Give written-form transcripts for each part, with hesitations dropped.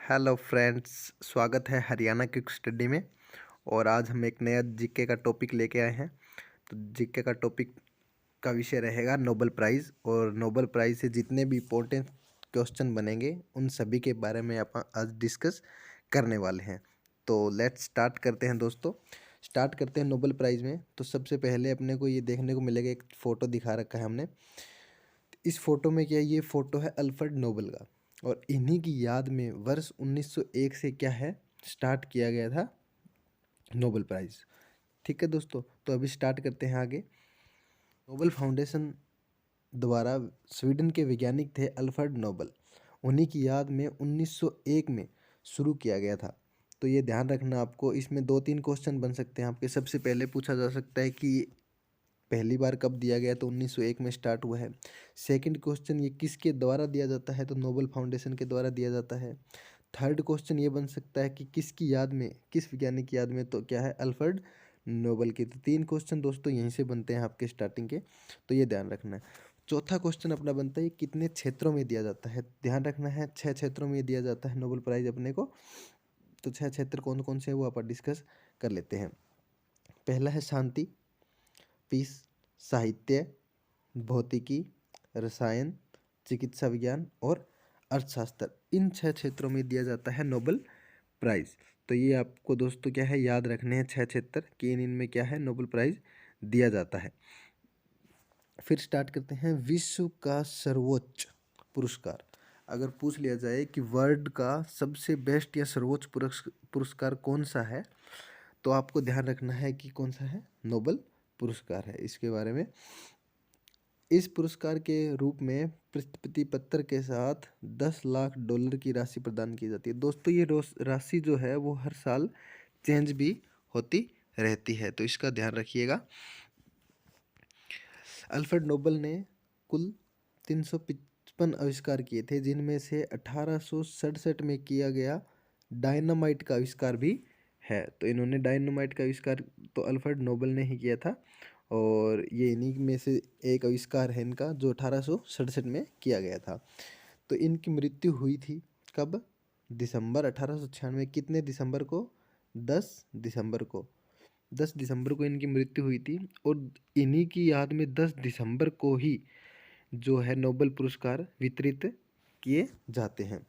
Hello friends, स्वागत है Haryana quick study में। और आज हम एक नया जीके का टॉपिक लेके आए हैं। तो जीके का टॉपिक का विषय रहेगा नोबेल प्राइज़। और नोबेल प्राइज़ से जितने भी इम्पोर्टेंट क्वेश्चन बनेंगे उन सभी के बारे में अपन आज डिस्कस करने वाले हैं। तो लेट्स स्टार्ट करते हैं दोस्तों। स्टार्ट करते हैं नोबेल प्राइज़ में। तो सबसे पहले अपने को ये देखने को मिलेगा, एक फ़ोटो दिखा रखा है हमने। इस फोटो में क्या है, ये फोटो है अल्फ्रेड नोबेल का। और इन्हीं की याद में वर्ष 1901 से क्या है स्टार्ट किया गया था नोबेल प्राइज़। ठीक है दोस्तों, तो अभी स्टार्ट करते हैं आगे। नोबेल फाउंडेशन द्वारा स्वीडन के वैज्ञानिक थे अल्फ्रेड नोबेल। उन्हीं की याद में 1901 में शुरू किया गया था। तो ये ध्यान रखना आपको। इसमें 2-3 क्वेश्चन बन सकते हैं आपके। सबसे पहले पूछा जा सकता है कि पहली बार कब दिया गया, तो 1901 में स्टार्ट हुआ है। सेकंड क्वेश्चन, ये किसके द्वारा दिया जाता है, तो नोबेल फाउंडेशन के द्वारा दिया जाता है। थर्ड क्वेश्चन ये बन सकता है कि किसकी याद में, किस वैज्ञानिक की याद में, तो क्या है अल्फ्रेड नोबेल की। तो 3 क्वेश्चन दोस्तों यहीं से बनते हैं आपके स्टार्टिंग के, तो ये ध्यान रखना है। चौथा क्वेश्चन अपना बनता है कितने क्षेत्रों में दिया जाता है। ध्यान रखना है 6 क्षेत्रों में दिया जाता है नोबेल प्राइज़ अपने को। तो 6 क्षेत्र कौन कौन से हैं वो अपन डिस्कस कर लेते हैं। पहला है शांति, पीस, साहित्य, भौतिकी, रसायन, चिकित्सा विज्ञान और अर्थशास्त्र। इन 6 क्षेत्रों में दिया जाता है नोबेल प्राइज़। तो ये आपको दोस्तों क्या है याद रखने हैं 6 क्षेत्र कि इनमें क्या है नोबेल प्राइज़ दिया जाता है। फिर स्टार्ट करते हैं विश्व का सर्वोच्च पुरस्कार। अगर पूछ लिया जाए कि वर्ल्ड का सबसे बेस्ट या सर्वोच्च पुरस्कार कौन सा है, तो आपको ध्यान रखना है कि कौन सा है, नोबेल पुरस्कार है। इसके बारे में, इस पुरस्कार के रूप में प्रशस्ति पत्र के साथ 10 लाख डॉलर की राशि प्रदान की जाती है। दोस्तों ये राशि जो है वो हर साल चेंज भी होती रहती है, तो इसका ध्यान रखिएगा। अल्फ्रेड नोबेल ने कुल 355 आविष्कार किए थे, जिनमें से 1867 में किया गया डायनामाइट का आविष्कार भी है। तो इन्होंने डायनामाइट का आविष्कार तो अल्फ्रेड नोबेल ने ही किया था। और ये इन्हीं में से एक आविष्कार है इनका जो 1867 में किया गया था। तो इनकी मृत्यु हुई थी कब, दिसंबर 1896। कितने दिसंबर को, 10 दिसंबर को। 10 दिसंबर को इनकी मृत्यु हुई थी। और इन्हीं की याद में 10 दिसंबर को ही जो है नोबेल पुरस्कार वितरित किए जाते हैं।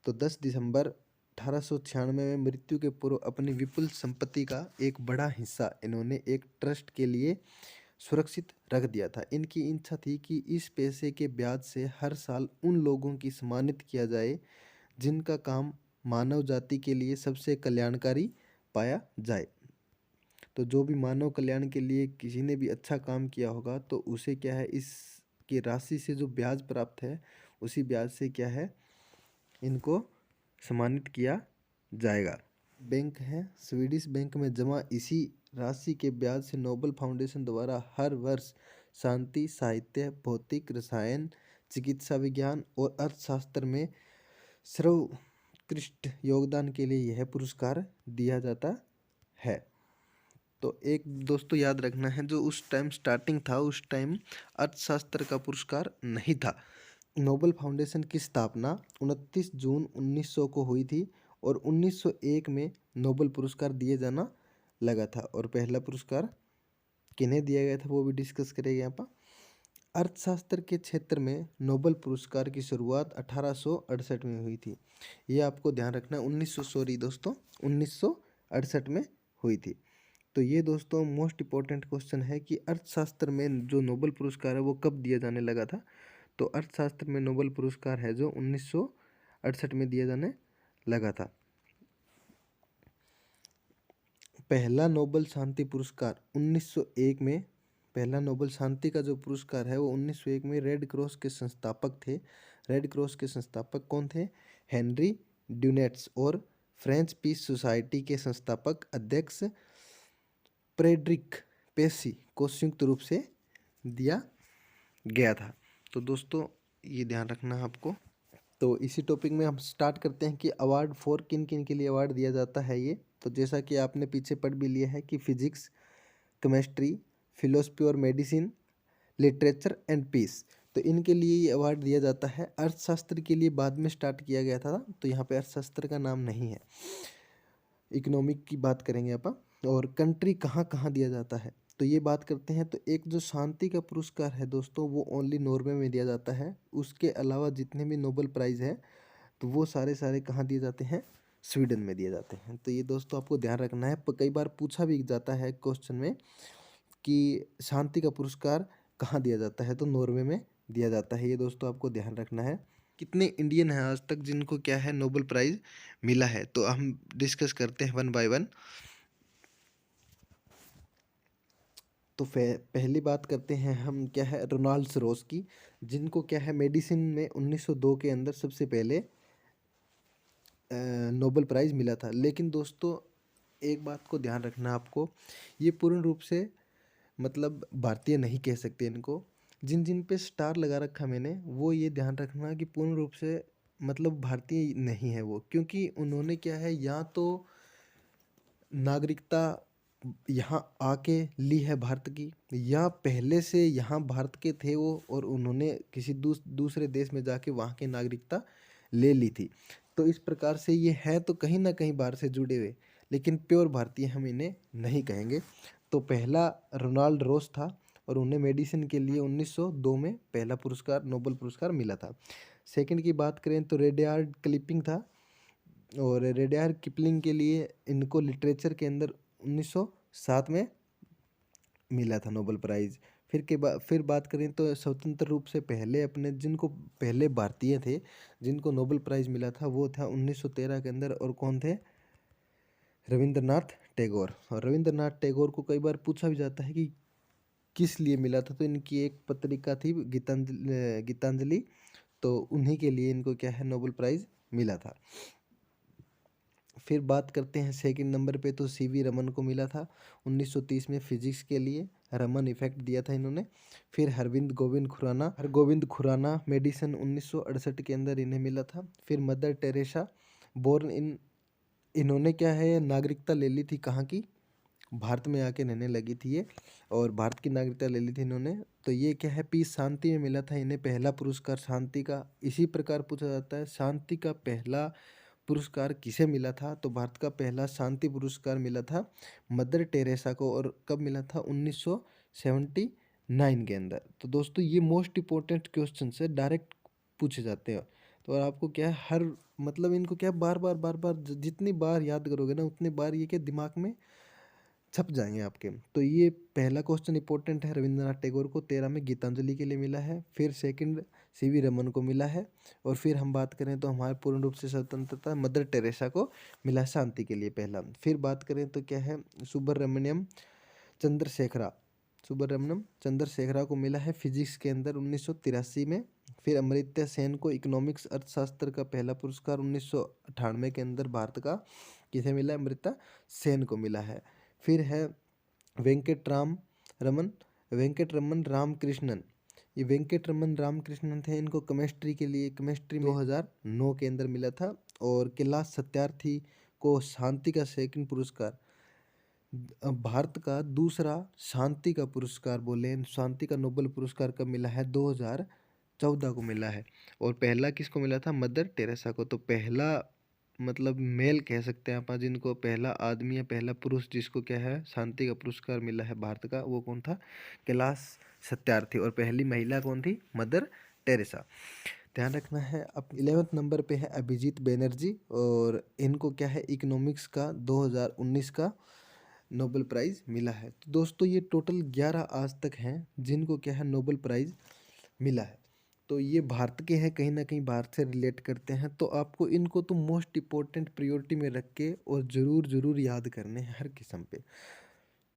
तो 10 दिसंबर 1896 में मृत्यु के पूर्व अपनी विपुल संपत्ति का एक बड़ा हिस्सा इन्होंने एक ट्रस्ट के लिए सुरक्षित रख दिया था। इनकी इच्छा थी कि इस पैसे के ब्याज से हर साल उन लोगों की सम्मानित किया जाए जिनका काम मानव जाति के लिए सबसे कल्याणकारी पाया जाए। तो जो भी मानव कल्याण के लिए किसी ने भी अच्छा काम किया होगा तो उसे क्या है, इसकी राशि से जो ब्याज प्राप्त है उसी ब्याज से क्या है इनको सम्मानित किया जाएगा। बैंक है, स्वीडिश बैंक में जमा इसी राशि के ब्याज से नोबेल फाउंडेशन द्वारा हर वर्ष शांति, साहित्य, भौतिक, रसायन, चिकित्सा विज्ञान और अर्थशास्त्र में सर्वोत्कृष्ट योगदान के लिए यह पुरस्कार दिया जाता है। तो एक दोस्तों याद रखना है, जो उस टाइम स्टार्टिंग था उस टाइम अर्थशास्त्र का पुरस्कार नहीं था। नोबेल फाउंडेशन की स्थापना 29 जून 1900 को हुई थी और 1901 में नोबेल पुरस्कार दिए जाना लगा था। और पहला पुरस्कार किन्हें दिया गया था वो भी डिस्कस करेंगे यहाँ पर। अर्थशास्त्र के क्षेत्र में नोबेल पुरस्कार की शुरुआत 1868 में हुई थी। ये आपको ध्यान रखना है, 1968 में हुई थी। तो ये दोस्तों मोस्ट इम्पॉर्टेंट क्वेश्चन है कि अर्थशास्त्र में जो नोबेल पुरस्कार है वो कब दिया जाने लगा था। तो अर्थशास्त्र में नोबेल पुरस्कार है जो 1968 में दिया जाने लगा था। पहला नोबेल शांति पुरस्कार 1901 में, पहला नोबेल शांति का जो पुरस्कार है वो 1901 में रेड क्रॉस के संस्थापक थे। रेड क्रॉस के संस्थापक कौन थे, हेनरी ड्यूनेट्स और फ्रेंच पीस सोसाइटी के संस्थापक अध्यक्ष फ्रेडरिक पेसी को संयुक्त रूप से दिया गया था। तो दोस्तों ये ध्यान रखना है आपको। तो इसी टॉपिक में हम स्टार्ट करते हैं कि अवार्ड फॉर किन किन के लिए अवार्ड दिया जाता है ये। तो जैसा कि आपने पीछे पढ़ भी लिया है कि फिजिक्स, केमिस्ट्री, फिलोसफी और मेडिसिन, लिटरेचर एंड पीस। तो इनके लिए ये अवार्ड दिया जाता है। अर्थशास्त्र के लिए बाद में स्टार्ट किया गया था, तो यहाँ पे अर्थशास्त्र का नाम नहीं है, इकोनॉमिक की बात करेंगे अपन। और कंट्री कहाँ कहाँ दिया जाता है तो ये बात करते हैं। तो एक जो शांति का पुरस्कार है दोस्तों, वो ओनली नॉर्वे में दिया जाता है। उसके अलावा जितने भी नोबेल प्राइज़ है तो वो सारे सारे कहाँ दिए जाते हैं, स्वीडन में दिए जाते हैं। तो ये दोस्तों आपको ध्यान रखना है। कई बार पूछा भी जाता है क्वेश्चन में कि शांति का पुरस्कार कहाँ दिया जाता है, तो नॉर्वे में दिया जाता है। ये दोस्तों आपको ध्यान रखना है। कितने इंडियन हैं आज तक जिनको क्या है नोबेल प्राइज़ मिला है, तो हम डिस्कस करते हैं वन बाय वन। तो पहली बात करते हैं हम क्या है रोनाल्ड सरोज की, जिनको क्या है मेडिसिन में 1902 के अंदर सबसे पहले नोबेल प्राइज़ मिला था। लेकिन दोस्तों एक बात को ध्यान रखना आपको, ये पूर्ण रूप से मतलब भारतीय नहीं कह सकते इनको। जिन जिन पे स्टार लगा रखा मैंने, वो ये ध्यान रखना कि पूर्ण रूप से मतलब भारतीय नहीं है वो, क्योंकि उन्होंने क्या है या तो नागरिकता यहाँ आके ली है भारत की, या पहले से यहाँ भारत के थे वो और उन्होंने किसी दूसरे देश में जाके वहाँ की नागरिकता ले ली थी। तो इस प्रकार से ये है तो कहीं ना कहीं बाहर से जुड़े हुए, लेकिन प्योर भारतीय हम इन्हें नहीं कहेंगे। तो पहला रोनाल्ड रोस था और उन्हें मेडिसिन के लिए 1902 में पहला पुरस्कार नोबेल पुरस्कार मिला था। सेकंड की बात करें तो रेडयार्ड किपलिंग था, और रेडयार्ड किपलिंग के लिए इनको लिटरेचर के अंदर 1907 में मिला था नोबेल प्राइज़। फिर बात करें तो स्वतंत्र रूप से पहले अपने जिनको पहले भारतीय थे जिनको नोबेल प्राइज़ मिला था, वो था 1913 के अंदर, और कौन थे, रविंद्रनाथ टैगोर। और रविंद्रनाथ टैगोर को कई बार पूछा भी जाता है कि किस लिए मिला था, तो इनकी एक पत्रिका थी गीतांजलि, तो उन्हीं के लिए इनको क्या है नोबेल प्राइज़ मिला था। फिर बात करते हैं सेकंड नंबर पे, तो सीवी रमन को मिला था 1930 में फिजिक्स के लिए, रमन इफेक्ट दिया था इन्होंने। फिर हरगोविंद खुराना मेडिसिन 1968 के अंदर इन्हें मिला था। फिर मदर टेरेसा बोर्न इन्होंने क्या है नागरिकता ले ली थी कहाँ की, भारत में आके रहने लगी थी ये, और भारत की नागरिकता ले ली थी इन्होंने। तो ये क्या है पीस शांति में मिला था इन्हें पहला पुरस्कार शांति का। इसी प्रकार पूछा जाता है शांति का पहला पुरस्कार किसे मिला था, तो भारत का पहला शांति पुरस्कार मिला था मदर टेरेसा को, और कब मिला था 1979 के अंदर। तो दोस्तों ये मोस्ट इम्पोर्टेंट क्वेश्चन से डायरेक्ट पूछे जाते हैं, तो आपको क्या है हर मतलब इनको क्या बार बार जितनी बार याद करोगे ना उतनी बार ये क्या दिमाग में छप जाएंगे आपके। तो ये पहला क्वेश्चन इंपॉर्टेंट है, रविंद्रनाथ टैगोर को 13 में गीतांजलि के लिए मिला है। फिर सेकंड सीवी रमन को मिला है, और फिर हम बात करें तो हमारे पूर्ण रूप से स्वतंत्रता मदर टेरेसा को मिला है शांति के लिए पहला। फिर बात करें तो क्या है सुब्रमण्यम चंद्रशेखरा को मिला है फिजिक्स के अंदर 1983 में। फिर अमर्त्य सेन को इकोनॉमिक्स अर्थशास्त्र का पहला पुरस्कार 1998 के अंदर भारत का किसे मिला है, अमर्त्य सेन को मिला है। फिर है वेंकट रमन रामकृष्णन, ये वेंकट रमन रामकृष्णन थे, इनको केमिस्ट्री में 2009 के अंदर मिला था। और कैलाश सत्यार्थी को शांति का सेकंड पुरस्कार, भारत का दूसरा शांति का पुरस्कार बोले, शांति का नोबेल पुरस्कार कब मिला है, 2014 को मिला है। और पहला किसको मिला था, मदर टेरेसा को। तो पहला मतलब मेल कह सकते हैं आप जिनको पहला आदमी या पहला पुरुष जिसको क्या है शांति का पुरस्कार मिला है भारत का, वो कौन था, कैलाश सत्यार्थी। और पहली महिला कौन थी, मदर टेरेसा। ध्यान रखना है। अब 11वें नंबर पे है अभिजीत बैनर्जी, और इनको क्या है इकोनॉमिक्स का 2019 का नोबेल प्राइज़ मिला है। तो दोस्तों ये टोटल 11 आज तक हैं जिनको क्या है नोबेल प्राइज़ मिला है। तो ये भारत के हैं, कहीं ना कहीं भारत से रिलेट करते हैं, तो आपको इनको तो मोस्ट इम्पोर्टेंट प्रायोरिटी में रख के और ज़रूर याद करने हैं हर किस्म पे।